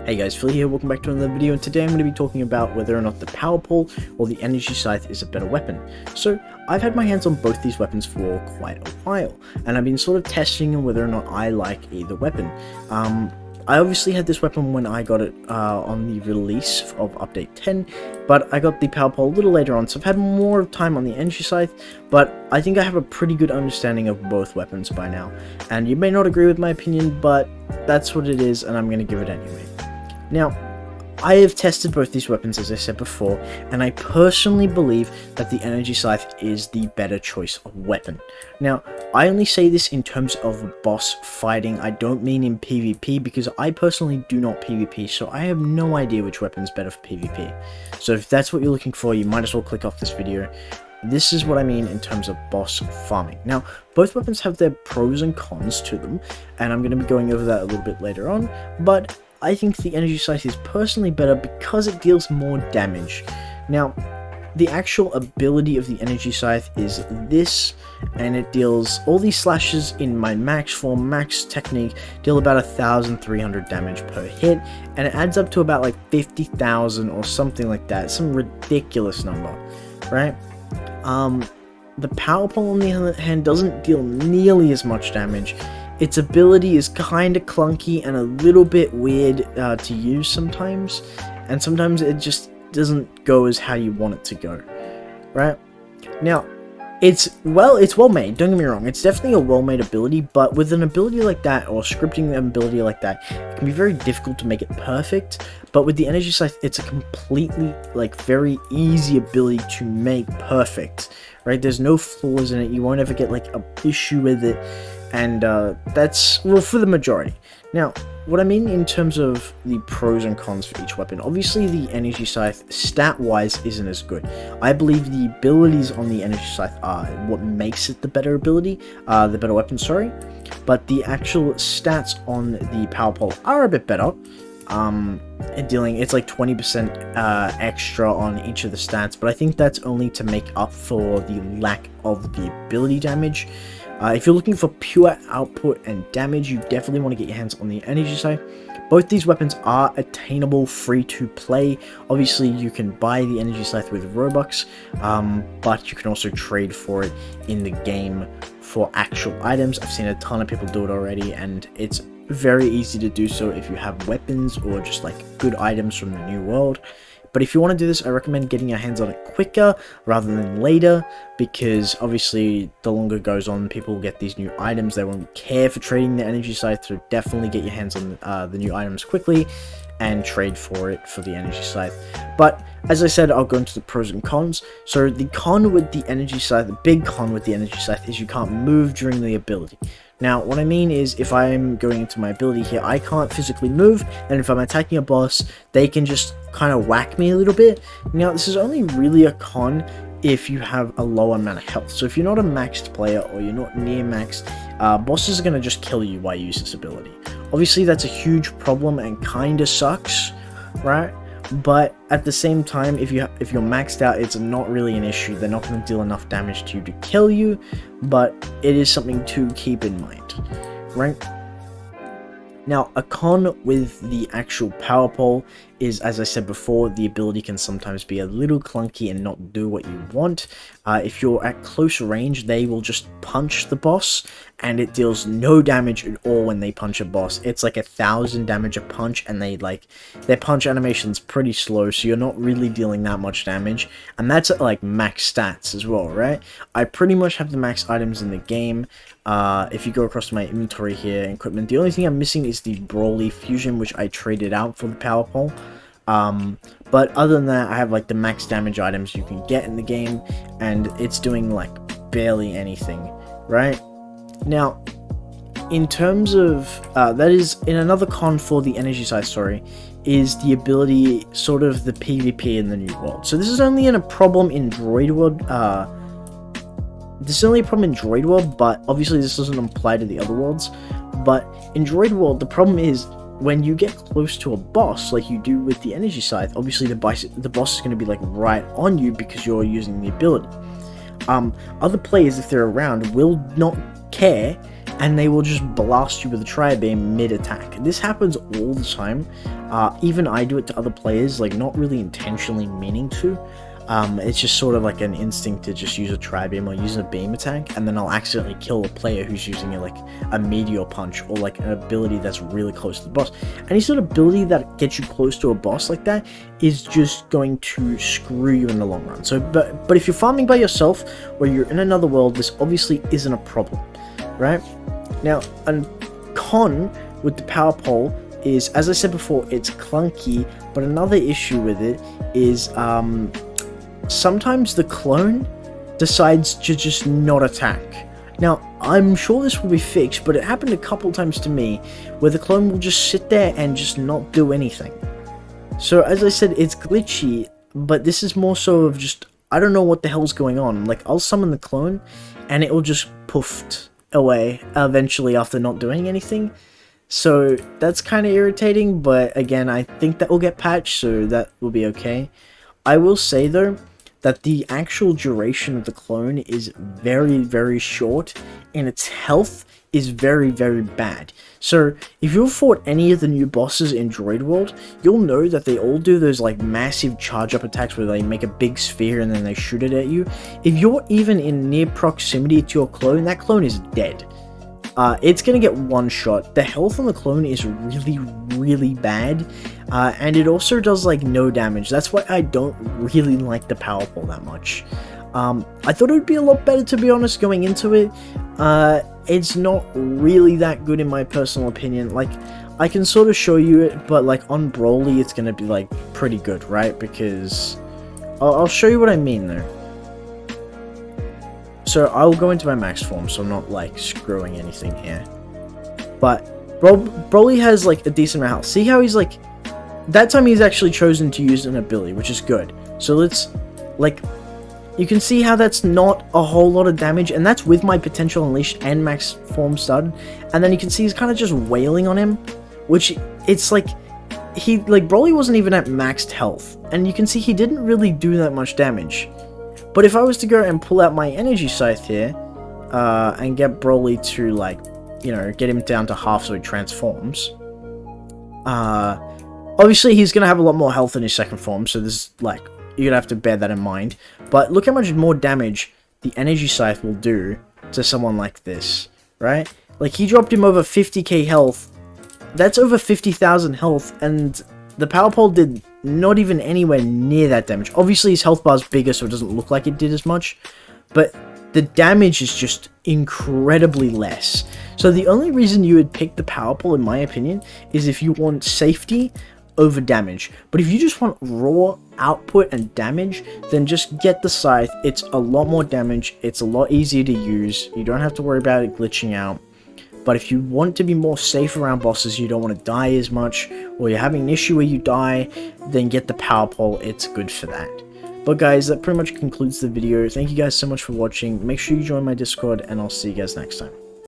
Hey guys, Phil here, welcome back to another video, and today I'm going to be talking about whether or not the Power Pole or the Energy Scythe is a better weapon. So, I've had my hands on both these weapons for quite a while, and I've been sort of testing whether or not I like either weapon. I obviously had this weapon when I got it on the release of Update 10, but I got the Power Pole a little later on, so I've had more time on the Energy Scythe, but I think I have a pretty good understanding of both weapons by now. And you may not agree with my opinion, but that's what it is, and I'm going to give it anyway. Now, I have tested both these weapons, as I said before, and I personally believe that the Energy Scythe is the better choice of weapon. Now, I only say this in terms of boss fighting. I don't mean in PvP, because I personally do not PvP, so I have no idea which weapon is better for PvP. So if that's what you're looking for, you might as well click off this video. This is what I mean in terms of boss farming. Now, both weapons have their pros and cons to them, and I'm going to be going over that a little bit later on, but I think the Energy Scythe is personally better because it deals more damage. Now, the actual ability of the Energy Scythe is this, and it deals all these slashes in my max form, max technique, deal about 1,300 damage per hit, and it adds up to about like 50,000 or something like that, some ridiculous number, right? The Power Pole, on the other hand, doesn't deal nearly as much damage. Its ability is kinda clunky and a little bit weird to use sometimes, and sometimes it just doesn't go as how you want it to go, right? Now, it's well made, don't get me wrong, it's definitely a well-made ability, but with an ability like that, or scripting an ability like that, it can be very difficult to make it perfect. But with the Energy Scythe, it's a completely, very easy ability to make perfect, right? There's no flaws in it, you won't ever get, an issue with it, and that's, well, for the majority. Now, what I mean in terms of the pros and cons for each weapon, obviously the Energy Scythe, stat-wise, isn't as good. I believe the abilities on the Energy Scythe are what makes it the better ability, the better weapon, sorry, but the actual stats on the Power Pole are a bit better. It's like 20% extra on each of the stats, but I think that's only to make up for the lack of the ability damage. If you're looking for pure output and damage, you definitely want to get your hands on the Energy Scythe. Both these weapons are attainable, free to play. Obviously, you can buy the Energy Scythe with Robux, but you can also trade for it in the game for actual items. I've seen a ton of people do it already, and it's very easy to do so if you have weapons or just good items from the new world. But if you want to do this, I recommend getting your hands on it quicker rather than later, because obviously the longer it goes on, people will get these new items. They won't care for trading the Energy Scythe, so definitely get your hands on the new items quickly and trade for it for the Energy Scythe. But as I said, I'll go into the pros and cons. So the con with the Energy Scythe, the big con with the Energy Scythe, is you can't move during the ability. Now, what I mean is, if I'm going into my ability here, I can't physically move, and if I'm attacking a boss, they can just kind of whack me a little bit. Now, this is only really a con if you have a low amount of health. So if you're not a maxed player, or you're not near maxed, bosses are going to just kill you while you use this ability. Obviously, that's a huge problem and kind of sucks, right? But at the same time, if you're maxed out, it's not really an issue. They're not going to deal enough damage to you to kill you, but it is something to keep in mind, right? Now, a con with the actual Power Pole is, as I said before, the ability can sometimes be a little clunky and not do what you want. If you're at close range, they will just punch the boss, and it deals no damage at all when they punch a boss. It's like 1,000 damage a punch, and their punch animation's pretty slow, so you're not really dealing that much damage. And that's at max stats as well, right? I pretty much have the max items in the game. If you go across to my inventory here, equipment, the only thing I'm missing is the Brawly Fusion, which I traded out for the Power Pole. But other than that, I have the max damage items you can get in the game, and it's doing barely anything, right? Now, in terms of that is in another con for the Energy Scythe, sorry, is the ability, sort of the PvP in the new world. So this is only a problem in Droid World. This is only a problem in Droid World, but obviously this doesn't apply to the other worlds. But in Droid World, the problem is, when you get close to a boss, like you do with the Energy Scythe, obviously the boss is going to be right on you because you're using the ability. Other players, if they're around, will not care and they will just blast you with a tri-beam mid-attack. This happens all the time. Even I do it to other players, like not really intentionally meaning to. It's just sort of like an instinct to just use a tri-beam or use a beam attack, and then I'll accidentally kill a player who's using like a meteor punch or like an ability that's really close to the boss. Any sort of ability that gets you close to a boss like that is just going to screw you in the long run. So, but if you're farming by yourself or you're in another world, this obviously isn't a problem, right? Now, a con with the power pole is, as I said before, it's clunky, but another issue with it is, sometimes the clone decides to just not attack. Now, I'm sure this will be fixed, but it happened a couple times to me where the clone will just sit there and just not do anything. So, as I said, it's glitchy, but this is more so of just, I don't know what the hell's going on. Like, I'll summon the clone, and it will just poofed away eventually after not doing anything. So, that's kind of irritating, but again, I think that will get patched, so that will be okay. I will say, though, that the actual duration of the clone is very, very short, and its health is very, very bad. So, if you've fought any of the new bosses in Droid World, you'll know that they all do those like massive charge-up attacks where they make a big sphere and then they shoot it at you. If you're even in near proximity to your clone, that clone is dead. It's gonna get one shot. The health on the clone is really, really bad, and it also does like no damage. That's why I don't really like the power pole that much. I thought it would be a lot better, to be honest, going into it. It's not really that good in my personal opinion. Like, I can sort of show you it, but like on Broly, it's gonna be like pretty good, right? Because I'll show you what I mean there. So I'll go into my max form, so I'm not like screwing anything here. But Broly has like a decent amount of health. See how he's like, that time he's actually chosen to use an ability, which is good. So let's, like, you can see how that's not a whole lot of damage, and that's with my potential unleashed and max form started. And then you can see he's kind of just wailing on him, which it's like, Broly wasn't even at maxed health, and you can see he didn't really do that much damage. But if I was to go and pull out my energy scythe here, and get Broly to, like, you know, get him down to half so he transforms, obviously he's going to have a lot more health in his second form, so this, like, you're going to have to bear that in mind. But look how much more damage the energy scythe will do to someone like this, right? Like, he dropped him over 50k health. That's over 50,000 health, and the power pole did not even anywhere near that damage. Obviously, his health bar is bigger, so it doesn't look like it did as much, but the damage is just incredibly less. So the only reason you would pick the power pole, in my opinion, is if you want safety over damage. But if you just want raw output and damage, then just get the scythe. It's a lot more damage, it's a lot easier to use, you don't have to worry about it glitching out. But if you want to be more safe around bosses, you don't want to die as much, or you're having an issue where you die, then get the power pole, it's good for that. But guys, that pretty much concludes the video. Thank you guys so much for watching. Make sure you join my Discord, and I'll see you guys next time.